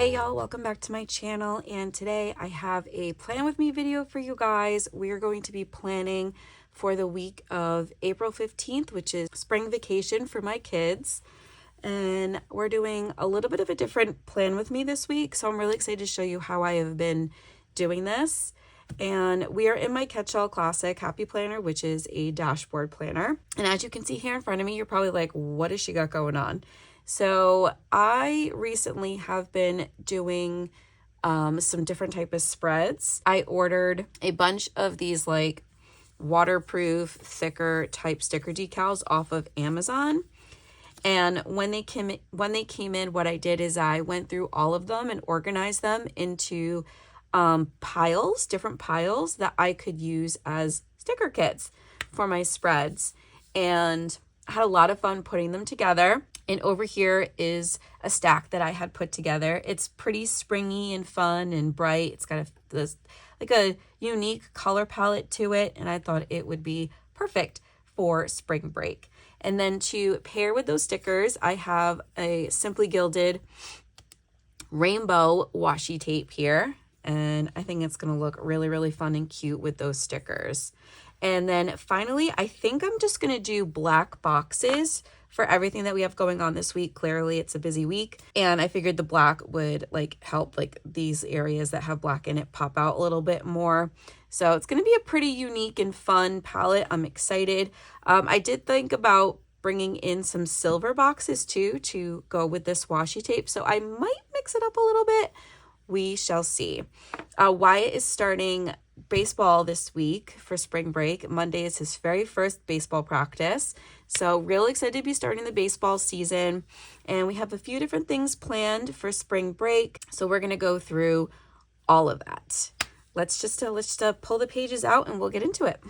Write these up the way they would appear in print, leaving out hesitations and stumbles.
Hey y'all, welcome back to my channel, and today I have a plan with me video for you guys. We are going to be planning for the week of April 15th, which is spring vacation for my kids. And we're doing a little bit of a different plan with me this week, so I'm really excited to show you how I have been doing this. And we are in my catch-all classic happy planner, which is a dashboard planner. And as you can see here in front of me, you're probably like, what does she got going on? So I recently have been doing some different type of spreads. I ordered a bunch of these like waterproof, thicker type sticker decals off of Amazon. And when they came in, what I did is I went through all of them and organized them into piles, different piles that I could use as sticker kits for my spreads. And I had a lot of fun putting them together. And over here is a stack that I had put together. It's pretty springy and fun and bright. It's got this like a unique color palette to it, and I thought it would be perfect for spring break. And then to pair with those stickers, I have a Simply Gilded rainbow washi tape here, and I think it's going to look really, really fun and cute with those stickers. And then finally, I think I'm just going to do black boxes for everything that we have going on this week. Clearly, it's a busy week, and I figured the black would like help like these areas that have black in it pop out a little bit more. So it's going to be a pretty unique and fun palette. I'm excited. I did think about bringing in some silver boxes too to go with this washi tape, so I might mix it up a little bit. We shall see. Wyatt is starting baseball this week for spring break. Monday is his very first baseball practice. So really excited to be starting the baseball season. And we have a few different things planned for spring break. So we're going to go through all of that. Let's just pull the pages out and we'll get into it.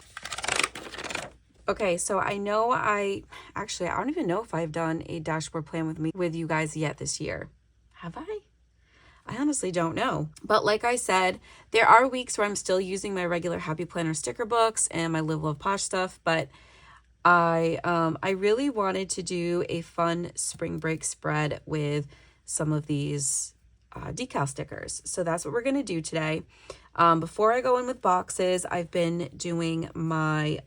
Okay, so I know I don't even know if I've done a dashboard plan with you guys yet this year. Have I? I honestly don't know. But like I said, there are weeks where I'm still using my regular Happy Planner sticker books and my Live Love Posh stuff, but I really wanted to do a fun spring break spread with some of these decal stickers. So that's what we're going to do today. Before I go in with boxes, I've been doing my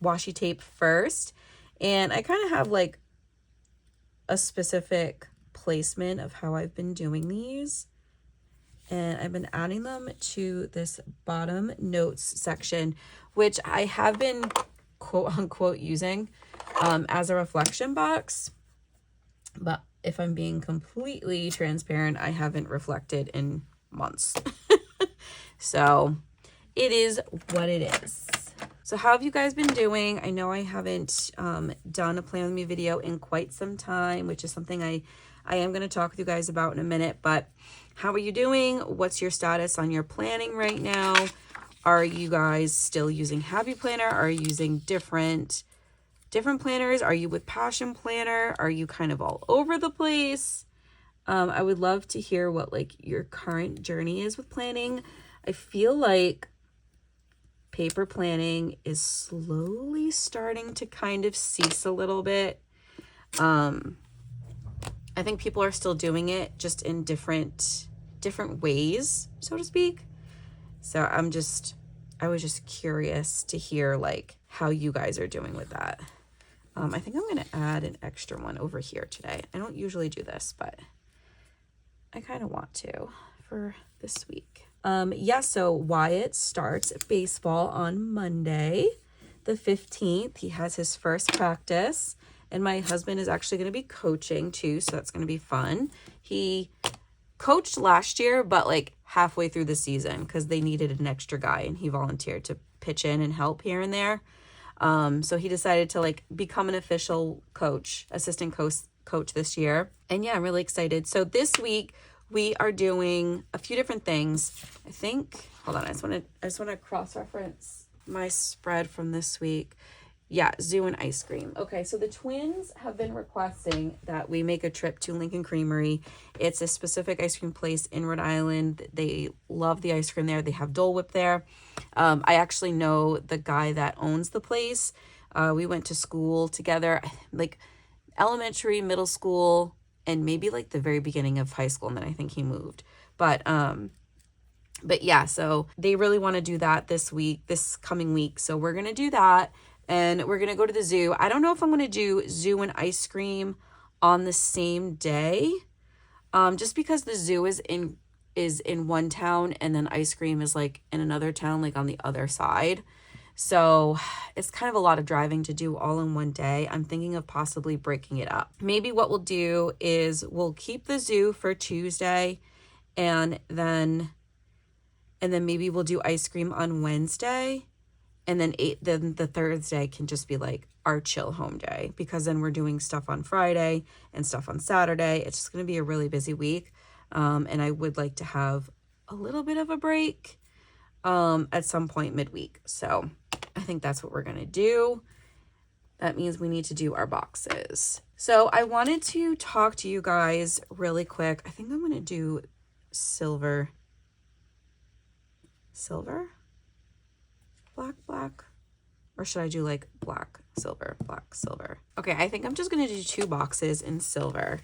washi tape first, and I kind of have like a specific placement of how I've been doing these, and I've been adding them to this bottom notes section, which I have been quote unquote using as a reflection box, but if I'm being completely transparent, I haven't reflected in months. So it is what it is. So how have you guys been doing? I know I haven't done a plan with me video in quite some time, which is something I am going to talk with you guys about in a minute, but how are you doing? What's your status on your planning right now? Are you guys still using Happy Planner? Are you using different planners? Are you with Passion Planner? Are you kind of all over the place? I would love to hear what like your current journey is with planning. I feel like paper planning is slowly starting to kind of cease a little bit. I think people are still doing it just in different ways, so to speak. So I was just curious to hear like how you guys are doing with that. I think I'm going to add an extra one over here today. I don't usually do this, but I kind of want to for this week. So Wyatt starts baseball on Monday, the 15th. He has his first practice. And my husband is actually going to be coaching too, so that's going to be fun. He coached last year, but like halfway through the season because they needed an extra guy, and he volunteered to pitch in and help here and there. So he decided to like become an official assistant coach this year. And yeah, I'm really excited. So this week we are doing a few different things. I think, hold on, I just want to cross-reference my spread from this week. Yeah, zoo and ice cream. Okay, so the twins have been requesting that we make a trip to Lincoln Creamery. It's a specific ice cream place in Rhode Island. They love the ice cream there. They have Dole Whip there. I actually know the guy that owns the place. We went to school together, like elementary, middle school, and maybe like the very beginning of high school, and then I think he moved. But yeah, so they really want to do that this coming week. So we're going to do that, and we're going to go to the zoo. I don't know if I'm going to do zoo and ice cream on the same day. Just because the zoo is in one town, and then ice cream is like in another town, like on the other side. So it's kind of a lot of driving to do all in one day. I'm thinking of possibly breaking it up. Maybe what we'll do is we'll keep the zoo for Tuesday, and then maybe we'll do ice cream on Wednesday, and then the Thursday can just be like our chill home day, because then we're doing stuff on Friday and stuff on Saturday. It's just going to be a really busy week. And I would like to have a little bit of a break at some point midweek. So I think that's what we're going to do. That means we need to do our boxes. So I wanted to talk to you guys really quick. I think I'm going to do silver, black, or should I do like black, silver? Okay, I think I'm just going to do 2 boxes in silver.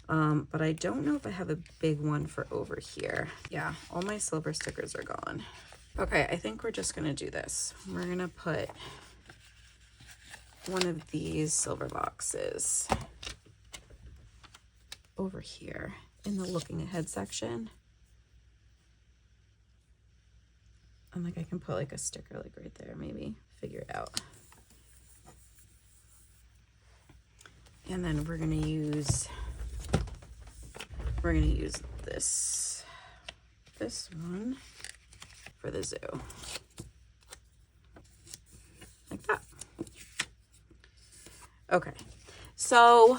But I don't know if I have a big one for over here. Yeah, all my silver stickers are gone. Okay, I think we're just going to do this. We're going to put one of these silver boxes over here in the looking ahead section. And like I can put like a sticker like right there, maybe figure it out. And then we're going to use this one for the zoo. Like that. Okay. So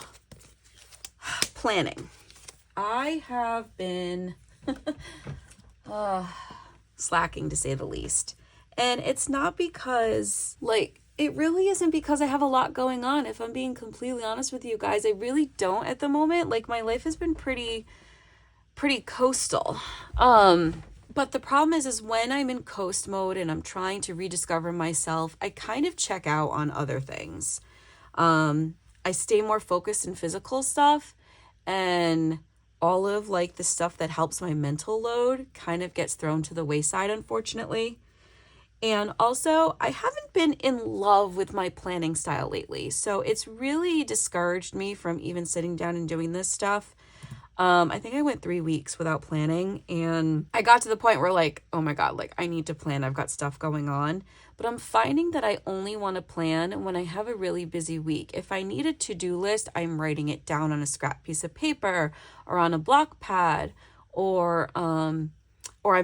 planning. I have been slacking, to say the least. And it's not because, like, it really isn't because I have a lot going on. If I'm being completely honest with you guys, I really don't at the moment. Like, my life has been pretty coastal. But the problem is when I'm in coast mode and I'm trying to rediscover myself, I kind of check out on other things. I stay more focused in physical stuff, and all of like the stuff that helps my mental load kind of gets thrown to the wayside, unfortunately. And also, I haven't been in love with my planning style lately. So it's really discouraged me from even sitting down and doing this stuff. I think I went 3 weeks without planning, and I got to the point where like, oh my God, like I need to plan. I've got stuff going on, but I'm finding that I only want to plan when I have a really busy week. If I need a to-do list, I'm writing it down on a scrap piece of paper or on a block pad, or I'm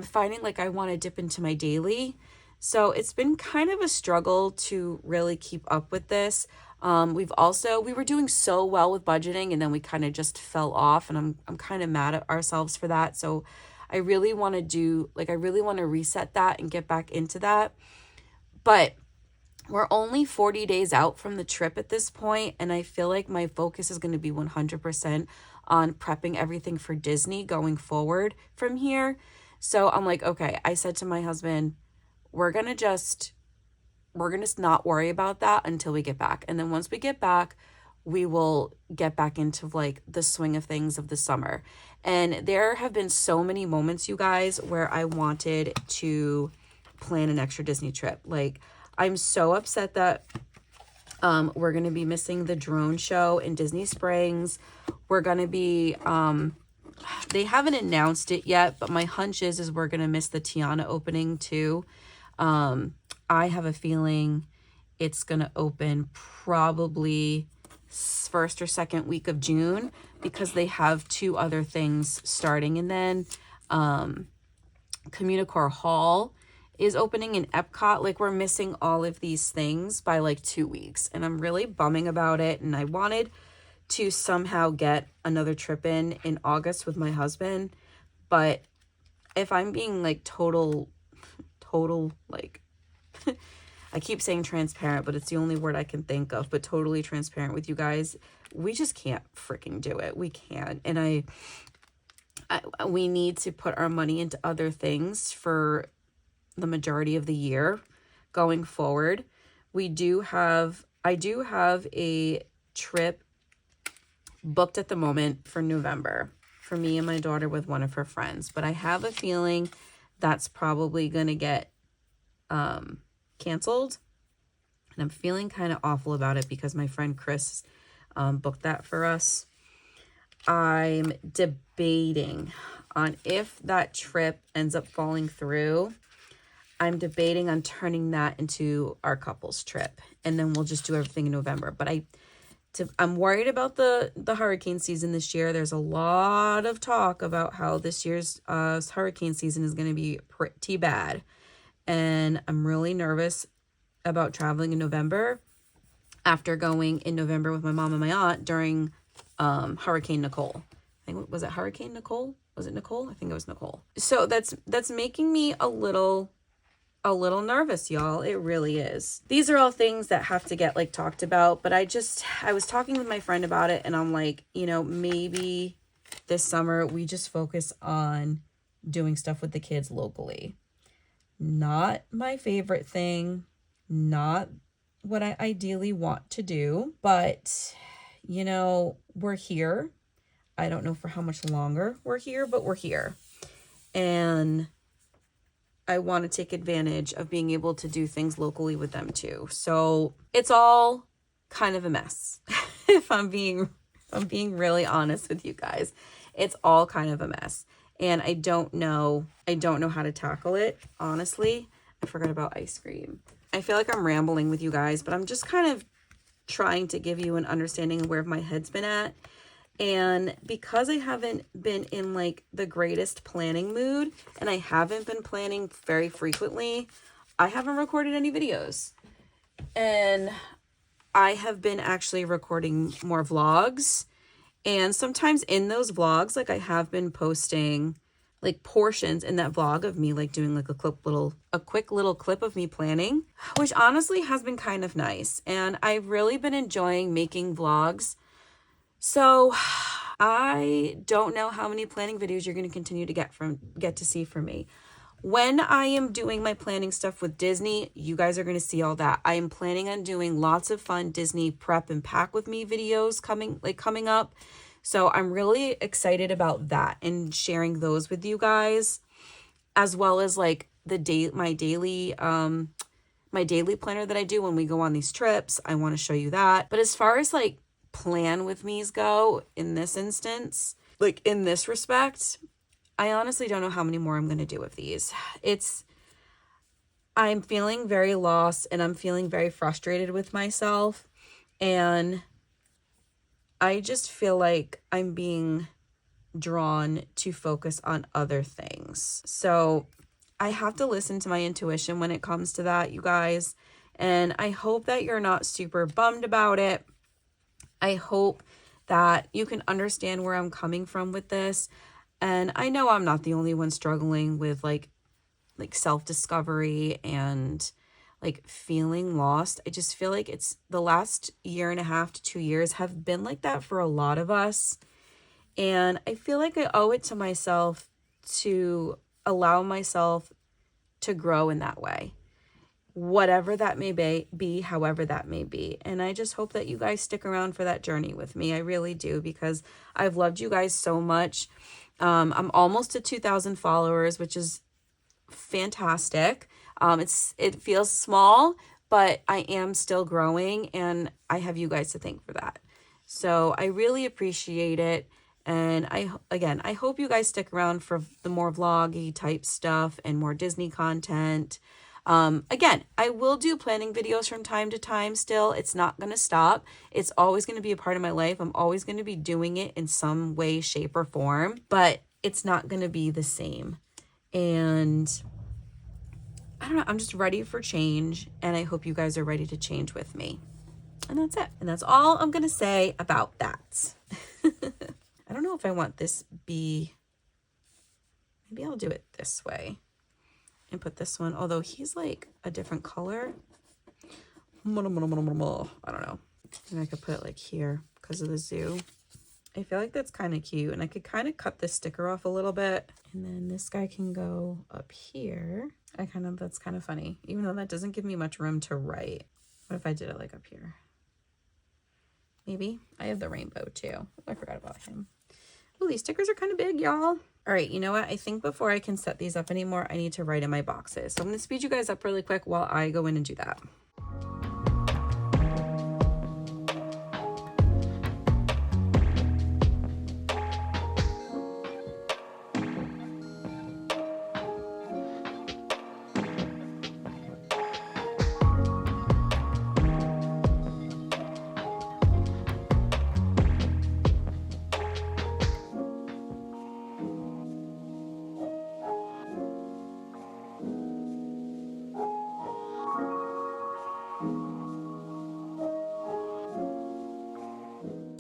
finding like I want to dip into my daily. So it's been kind of a struggle to really keep up with this. We were doing so well with budgeting, and then we kind of just fell off, and I'm kind of mad at ourselves for that. So I really want to reset that and get back into that. But we're only 40 days out from the trip at this point, and I feel like my focus is going to be 100% on prepping everything for Disney going forward from here. So I'm like, okay, I said to my husband, we're going to just not worry about that until we get back. And then once we get back, we will get back into like the swing of things of the summer. And there have been so many moments, you guys, where I wanted to plan an extra Disney trip. Like, I'm so upset that we're going to be missing the drone show in Disney Springs. We're going to be, they haven't announced it yet, but my hunch is we're going to miss the Tiana opening too. I have a feeling it's going to open probably first or second week of June, because they have 2 other things starting. And then Communicore Hall is opening in Epcot. Like, we're missing all of these things by like 2 weeks, and I'm really bumming about it. And I wanted to somehow get another trip in August with my husband. But if I'm being like total like I keep saying transparent, but it's the only word I can think of, but totally transparent with you guys, we just can't freaking do it. We can't. And we need to put our money into other things for the majority of the year going forward. I do have a trip booked at the moment for November for me and my daughter with one of her friends. But I have a feeling that's probably going to get canceled. And I'm feeling kind of awful about it because my friend Chris booked that for us. I'm debating on if that trip ends up falling through. I'm debating on turning that into our couples trip, and then we'll just do everything in November. But I'm worried about the hurricane season this year. There's a lot of talk about how this year's hurricane season is going to be pretty bad, and I'm really nervous about traveling in November after going in November with my mom and my aunt during Hurricane Nicole. I think, was it Hurricane Nicole? Was it Nicole? I think it was Nicole. So that's making me a little nervous, y'all. It really is. These are all things that have to get like talked about, but I was talking with my friend about it, and I'm like, you know, maybe this summer we just focus on doing stuff with the kids locally. Not my favorite thing, not what I ideally want to do, but you know, we're here. I don't know for how much longer we're here, but we're here. And I want to take advantage of being able to do things locally with them too. So it's all kind of a mess. If I'm being really honest with you guys, it's all kind of a mess. And I don't know how to tackle it, honestly. I forgot about ice cream. I feel like I'm rambling with you guys, but I'm just kind of trying to give you an understanding of where my head's been at. And because I haven't been in like the greatest planning mood, and I haven't been planning very frequently, I haven't recorded any videos. And I have been actually recording more vlogs. And sometimes in those vlogs, like I have been posting like portions in that vlog of me like doing like a quick little clip of me planning, which honestly has been kind of nice. And I've really been enjoying making vlogs. So I don't know how many planning videos you're going to continue to get to see from me. When I am doing my planning stuff with Disney, you guys are going to see all that. I am planning on doing lots of fun Disney prep and pack with me videos coming up. So I'm really excited about that and sharing those with you guys, as well as like my daily planner that I do when we go on these trips. I want to show you that. But as far as like plan with me's go in this instance, like in this respect, I honestly don't know how many more I'm going to do with these. I'm feeling very lost, and I'm feeling very frustrated with myself, and I just feel like I'm being drawn to focus on other things. So I have to listen to my intuition when it comes to that, you guys. And I hope that you're not super bummed about it. I hope that you can understand where I'm coming from with this. And I know I'm not the only one struggling with like self-discovery and like feeling lost. I just feel like it's the last 1.5 to 2 years have been like that for a lot of us. And I feel like I owe it to myself to allow myself to grow in that way, whatever that may be, however that may be. And I just hope that you guys stick around for that journey with me. I really do, because I've loved you guys so much. I'm almost at 2,000 followers, which is fantastic. It feels small, but I am still growing, and I have you guys to thank for that. So I really appreciate it. And I hope you guys stick around for the more vloggy type stuff and more Disney content. Again, I will do planning videos from time to time still. It's not going to stop. It's always going to be a part of my life. I'm always going to be doing it in some way, shape, or form, but it's not going to be the same. And I don't know, I'm just ready for change, and I hope you guys are ready to change with me. And that's it. And that's all I'm going to say about that. I don't know if I want this maybe I'll do it this way and put this one, although he's like a different color. I don't know. And I could put it like here because of the zoo. I feel like that's kind of cute, and I could kind of cut this sticker off a little bit, and then this guy can go up here. That's kind of funny, even though that doesn't give me much room to write. What if I did it like up here? Maybe. I have the rainbow too. I forgot about him. Oh, these stickers are kind of big, y'all. All right, you know what? I think before I can set these up anymore, I need to write in my boxes. So I'm going to speed you guys up really quick while I go in and do that.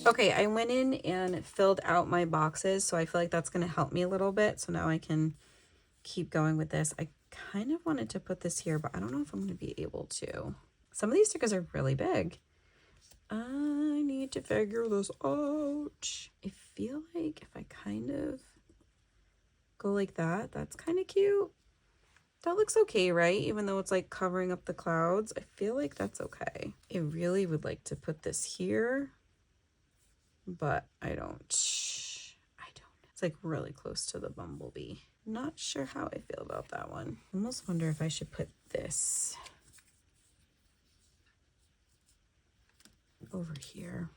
Okay, I went in and filled out my boxes, so I feel like that's going to help me a little bit. So now I can keep going with this. I kind of wanted to put this here, but I don't know if I'm going to be able to. Some of these stickers are really big. I need to figure this out. I feel like if I kind of go like that, that's kind of cute. That looks okay, right? Even though it's like covering up the clouds, I feel like that's okay. I really would like to put this here, but I don't. It's like really close to the bumblebee. Not sure how I feel about that one. I almost wonder if I should put this over here.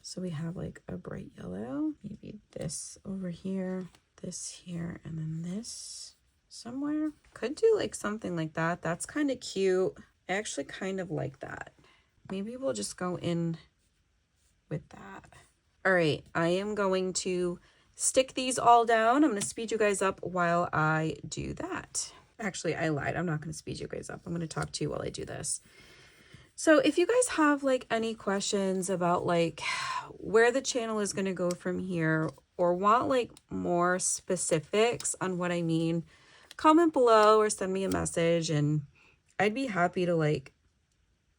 So we have like a bright yellow, maybe this over here, this here, and then this somewhere. Could do like something like that. That's kind of cute. I actually kind of like that. Maybe we'll just go in with that. All right, I am going to stick these all down. I'm going to speed you guys up while I do that. Actually, I lied. I'm not going to speed you guys up. I'm going to talk to you while I do this. So if you guys have like any questions about like where the channel is going to go from here, or want like more specifics on what I mean, comment below or send me a message, and I'd be happy to like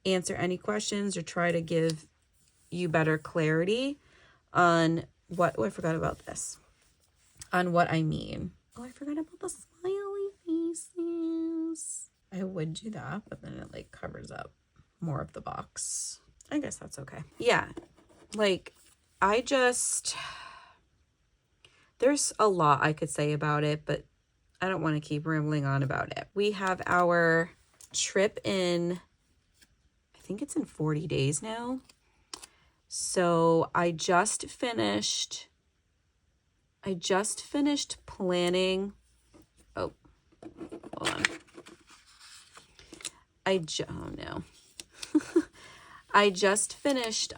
answer any questions or try to give you better clarity on what, oh, I forgot about this, on what I mean. Oh, I forgot about the smiley faces. I would do that, but then it like covers up more of the box. I guess that's okay. Yeah, like there's a lot I could say about it, but I don't want to keep rambling on about it. We have our trip in, I think it's in 40 days now. So I just finished planning. Oh, hold on. Oh no. I just finished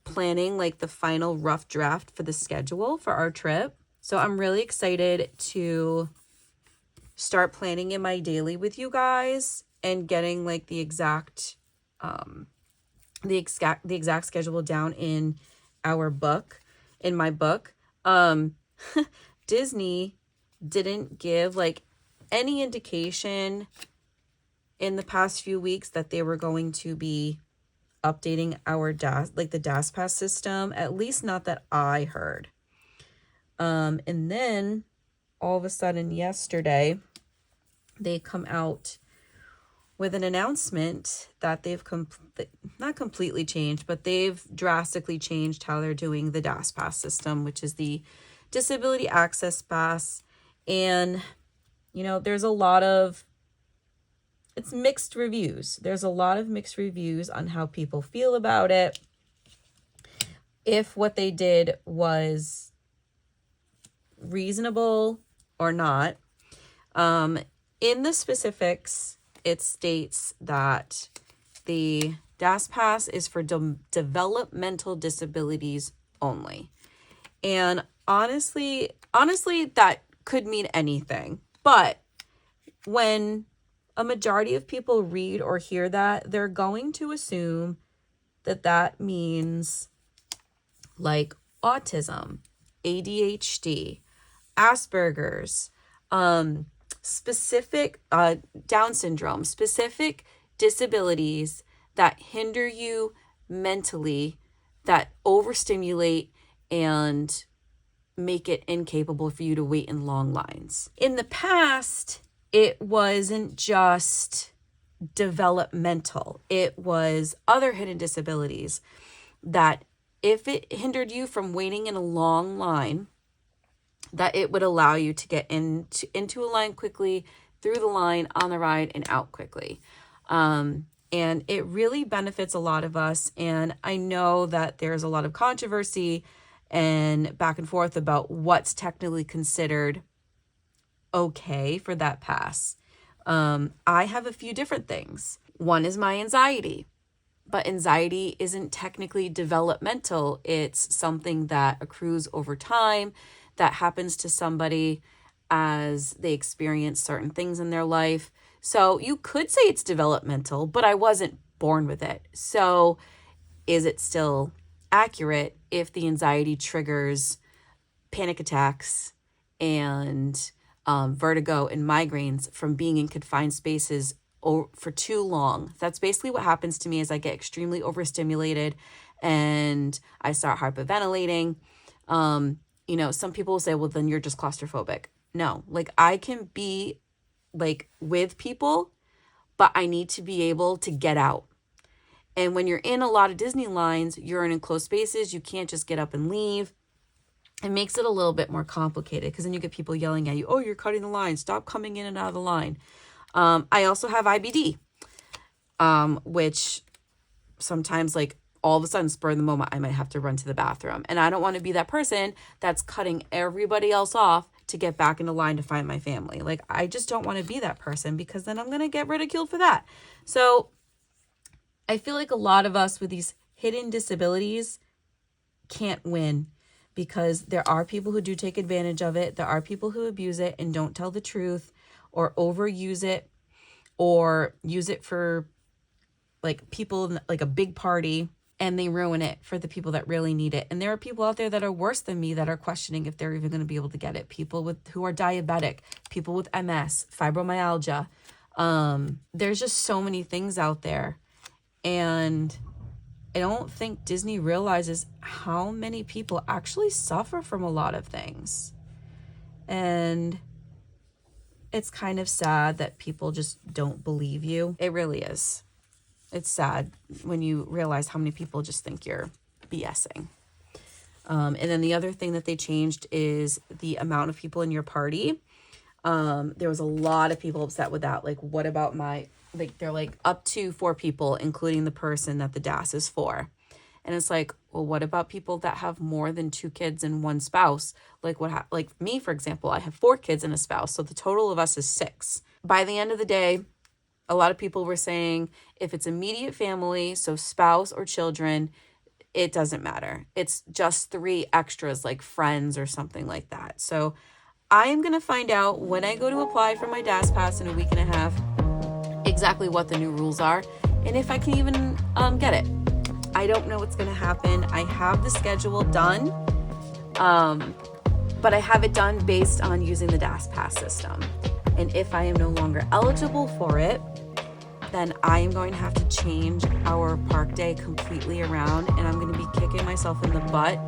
planning like the final rough draft for the schedule for our trip. So I'm really excited to start planning in my daily with you guys and getting like the exact schedule down in our book, in my book. Disney didn't give like any indication in the past few weeks that they were going to be updating our the DAS pass system, at least not that I heard. And then all of a sudden yesterday, they come out with an announcement that they've not completely changed, but they've drastically changed how they're doing the DAS pass system, which is the Disability Access Pass. And, you know, it's mixed reviews. There's a lot of mixed reviews on how people feel about it. If what they did was reasonable or not. In the specifics, it states that the DAS Pass is for developmental disabilities only. And honestly, that could mean anything. But when a majority of people read or hear that, they're going to assume that that means like autism, ADHD, Asperger's, specific Down syndrome, specific disabilities that hinder you mentally, that overstimulate and make it incapable for you to wait in long lines. In the past, it wasn't just developmental. It was other hidden disabilities that if it hindered you from waiting in a long line, that it would allow you to get into a line quickly, through the line, on the ride, and out quickly. And it really benefits a lot of us. And I know that there's a lot of controversy and back and forth about what's technically considered okay for that pass. I have a few different things. One is my anxiety, but anxiety isn't technically developmental. It's something that accrues over time, that happens to somebody as they experience certain things in their life. So you could say it's developmental, but I wasn't born with it. So is it still accurate if the anxiety triggers panic attacks and vertigo and migraines from being in confined spaces for too long? That's basically what happens to me as I get extremely overstimulated and I start hyperventilating. Some people will say, well, then you're just claustrophobic. No, like I can be like with people, but I need to be able to get out. And when you're in a lot of Disney lines, you're in enclosed spaces. You can't just get up and leave. It makes it a little bit more complicated because then you get people yelling at you, oh, you're cutting the line. Stop coming in and out of the line. I also have IBD, which sometimes like all of a sudden, spur of the moment, I might have to run to the bathroom. And I don't want to be that person that's cutting everybody else off to get back into line to find my family. Like, I just don't want to be that person because then I'm going to get ridiculed for that. So I feel like a lot of us with these hidden disabilities can't win because there are people who do take advantage of it. There are people who abuse it and don't tell the truth or overuse it or use it for like people like a big party, and they ruin it for the people that really need it. And there are people out there that are worse than me that are questioning if they're even going to be able to get it. People who are diabetic, people with MS, fibromyalgia. There's just so many things out there. And I don't think Disney realizes how many people actually suffer from a lot of things. And it's kind of sad that people just don't believe you. It really is. It's sad when you realize how many people just think you're BSing. And then the other thing that they changed is the amount of people in your party. There was a lot of people upset with that. Like, what about they're like up to 4 people, including the person that the DAS is for. And it's like, well, what about people that have more than 2 kids and 1 spouse? Like like me, for example, I have 4 kids and a spouse. So the total of us is 6. By the end of the day, a lot of people were saying if it's immediate family, so spouse or children, it doesn't matter. It's just 3 extras like friends or something like that. So I am going to find out when I go to apply for my DAS pass in a week and a half exactly what the new rules are and if I can even get it. I don't know what's going to happen. I have the schedule done, but I have it done based on using the DAS pass system. And if I am no longer eligible for it, then I am going to have to change our park day completely around, and I'm going to be kicking myself in the butt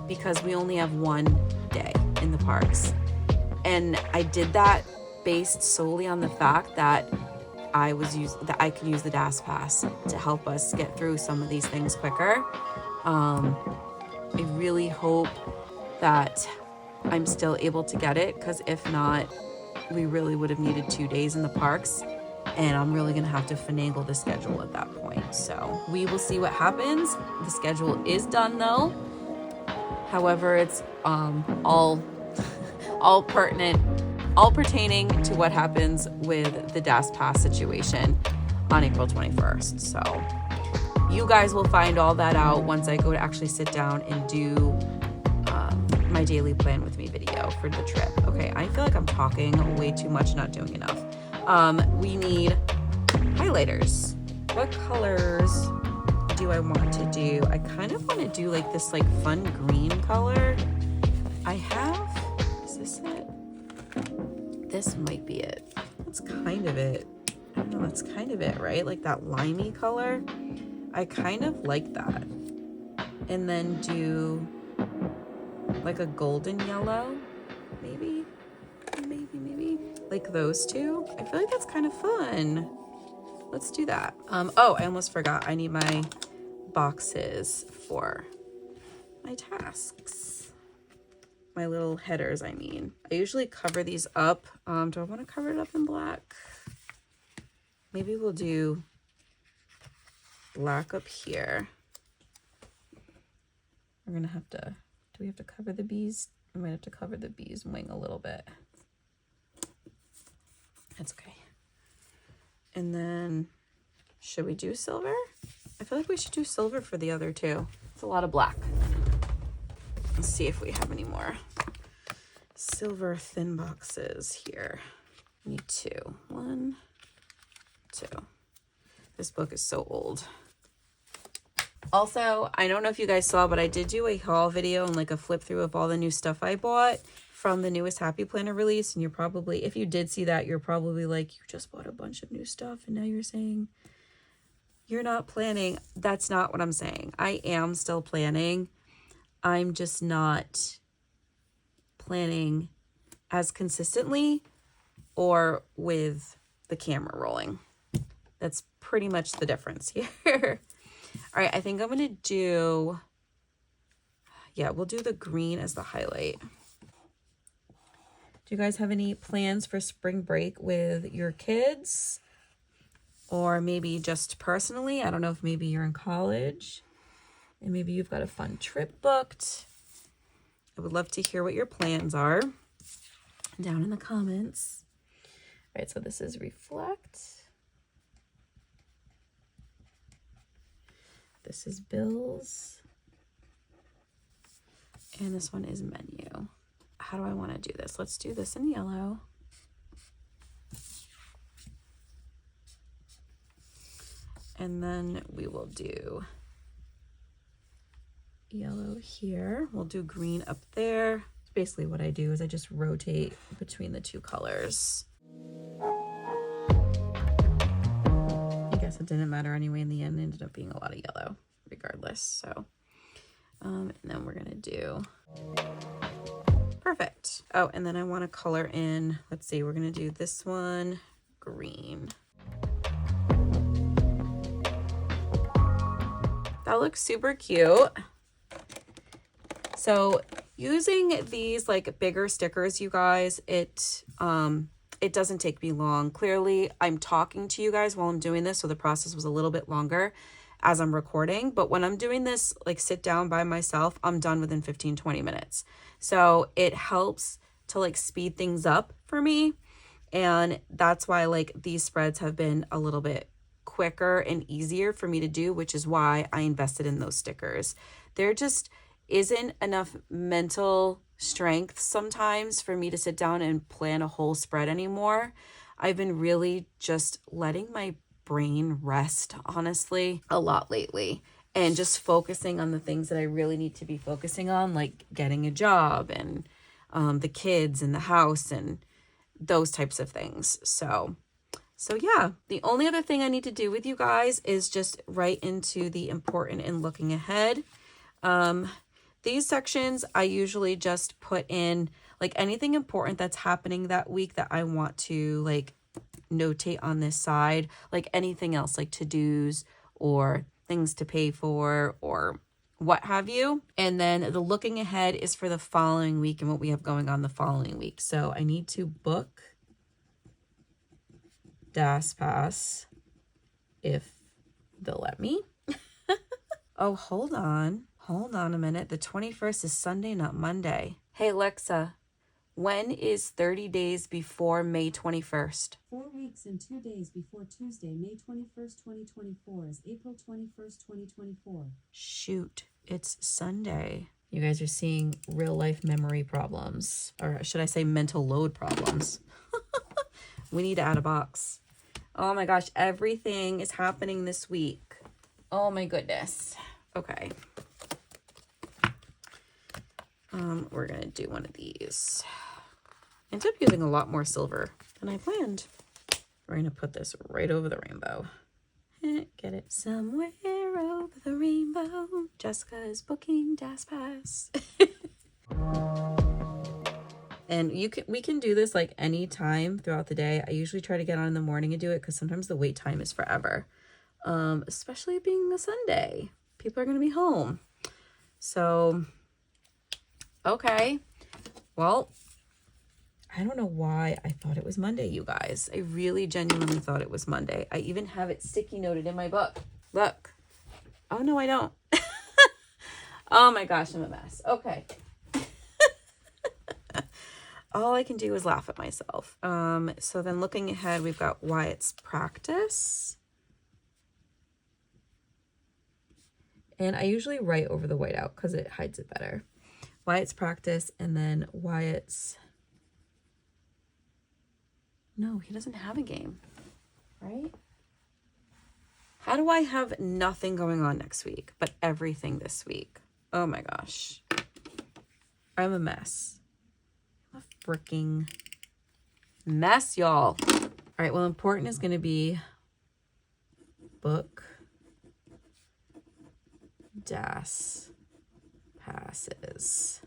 because we only have 1 day in the parks. And I did that based solely on the fact that I can use the DAS pass to help us get through some of these things quicker. I really hope that I'm still able to get it, because if not, we really would have needed 2 days in the parks, and I'm really gonna have to finagle the schedule at that point. So we will see what happens. The schedule is done though. However, it's all pertaining to what happens with the DAS pass situation on April 21st. So you guys will find all that out once I go to actually sit down and do my daily plan with me video for the trip. Okay, I feel like I'm talking way too much, not doing enough. We need highlighters. What colors do I want to do? I kind of want to do like this like fun green color. Is this it? This might be it. That's kind of it. I don't know, that's kind of it, right? Like that limey color. I kind of like that. And then do like a golden yellow, maybe like those two. I feel like that's kind of fun. let's do that. Oh, I almost forgot. I need my boxes for my tasks. My little headers, I mean. I usually cover these up. Do I want to cover it up in black? Maybe we'll do black up here. We're gonna have to, do we have to cover the bees? We might have to cover the bees wing a little bit. That's okay. And then, should we do silver? I feel like we should do silver for the other two. It's a lot of black. Let's see if we have any more silver thin boxes here. We need two. 1, 2. This book is so old. Also, I don't know if you guys saw, but I did do a haul video and like a flip through of all the new stuff I bought from the newest Happy Planner release. And you're probably, if you did see that, you're probably like, you just bought a bunch of new stuff and now you're saying you're not planning. That's not what I'm saying. I am still planning. I'm just not planning as consistently or with the camera rolling. That's pretty much the difference here. All right, I think I'm going to do, yeah, we'll do the green as the highlight. Do you guys have any plans for spring break with your kids? Or maybe just personally? I don't know if maybe you're in college and maybe you've got a fun trip booked. I would love to hear what your plans are down in the comments. All right, so this is reflect. This is bills. And this one is menu. How do I want to do this? Let's do this in yellow. And then we will do yellow here. We'll do green up there. Basically what I do is I just rotate between the two colors. I guess it didn't matter anyway in the end. It ended up being a lot of yellow regardless. So, and then we're gonna do, perfect. Oh, and then I wanna color in, let's see, we're gonna do this one, green. That looks super cute. So using these like bigger stickers, you guys, it doesn't take me long. Clearly, I'm talking to you guys while I'm doing this, so the process was a little bit longer as I'm recording. But when I'm doing this, like sit down by myself, I'm done within 15-20 minutes. So it helps to like speed things up for me. And that's why like these spreads have been a little bit quicker and easier for me to do, which is why I invested in those stickers. There just isn't enough mental strength sometimes for me to sit down and plan a whole spread anymore. I've been really just letting my brain rest, honestly, a lot lately, and just focusing on the things that I really need to be focusing on, like getting a job and the kids and the house and those types of things. So yeah, the only other thing I need to do with you guys is just write into the important and looking ahead. These sections, I usually just put in like anything important that's happening that week that I want to like notate on this side, like anything else like to-dos or things to pay for or what have you. And then the looking ahead is for the following week and what we have going on the following week. So I need to book DAS Pass if they'll let me. Oh, hold on a minute. The 21st is Sunday, not Monday. Hey Alexa, when is 30 days before May 21st? 4 weeks and 2 days before Tuesday, May 21st, 2024 is April 21st, 2024. Shoot, it's Sunday. You guys are seeing real life memory problems, or should I say mental load problems. We need to add a box. Oh my gosh, everything is happening this week. Oh my goodness. Okay. We're gonna do one of these. I ended up using a lot more silver than I planned. We're gonna put this right over the rainbow. Get it? Somewhere over the rainbow, Jessica is booking DAS Pass. And we can do this like any time throughout the day. I usually try to get on in the morning and do it because sometimes the wait time is forever. Especially being a Sunday. People are going to be home. So, okay. Well, I don't know why I thought it was Monday, you guys. I really genuinely thought it was Monday. I even have it sticky noted in my book. Look. Oh, no, I don't. Oh my gosh, I'm a mess. Okay. All I can do is laugh at myself. So then looking ahead, we've got Wyatt's practice. And I usually write over the whiteout because it hides it better. Wyatt's practice, and then Wyatt's... No, he doesn't have a game, right? How do I have nothing going on next week, but everything this week? Oh my gosh. I'm a mess. I'm a freaking mess, y'all. All right, well, important is going to be book das passes.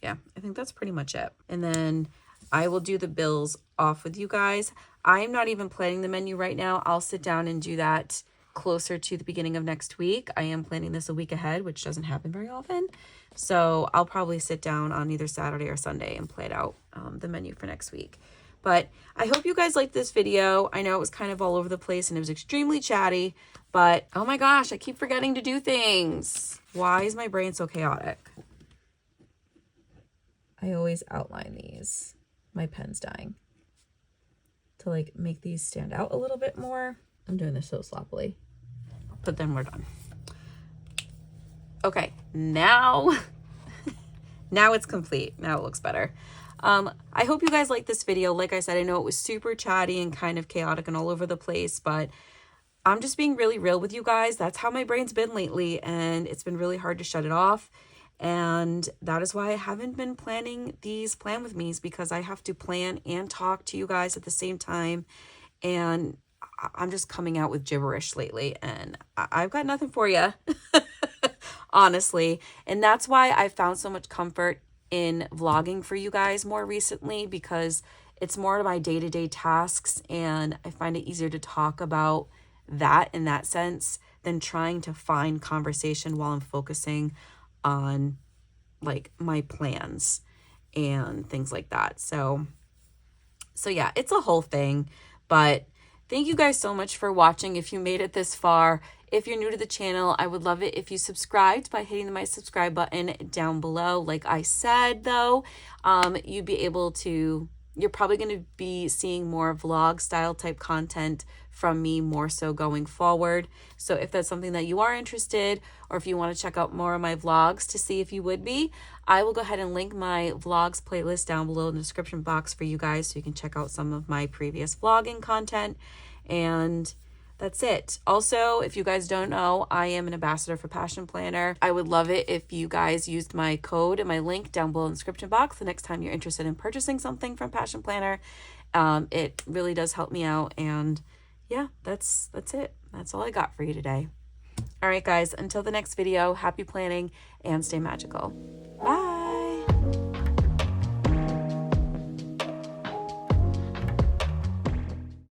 Yeah, I think that's pretty much it. And then I will do the bills off with you guys. I'm not even planning the menu right now. I'll sit down and do that closer to the beginning of next week. I am planning this a week ahead, which doesn't happen very often. So I'll probably sit down on either Saturday or Sunday and plan out the menu for next week. But I hope you guys liked this video. I know it was kind of all over the place and it was extremely chatty, but oh my gosh, I keep forgetting to do things. Why is my brain so chaotic? I always outline these. My pen's dying. To like make these stand out a little bit more. I'm doing this so sloppily, but then we're done. Okay, now it's complete. Now it looks better. I hope you guys liked this video. Like I said, I know it was super chatty and kind of chaotic and all over the place, but I'm just being really real with you guys. That's how my brain's been lately, and it's been really hard to shut it off. And that is why I haven't been planning these plan with me's, because I have to plan and talk to you guys at the same time. And I'm just coming out with gibberish lately, and I've got nothing for you, honestly. And that's why I found so much comfort in vlogging for you guys more recently, because it's more of my day-to-day tasks, and I find it easier to talk about that in that sense than trying to find conversation while I'm focusing on like my plans and things like that. So yeah, it's a whole thing, but thank you guys so much for watching. If you made it this far, if you're new to the channel, I would love it if you subscribed by hitting my subscribe button down below. Like I said, though, you'd be able to, you're probably going to be seeing more vlog style type content from me more so going forward. So if that's something that you are interested, or if you want to check out more of my vlogs to see if you would be, I will go ahead and link my vlogs playlist down below in the description box for you guys, so you can check out some of my previous vlogging content. And that's it. Also, if you guys don't know, I am an ambassador for Passion Planner. I would love it if you guys used my code and my link down below in the description box the next time you're interested in purchasing something from Passion Planner. It really does help me out. And yeah, that's it. That's all I got for you today. All right, guys, until the next video, happy planning and stay magical.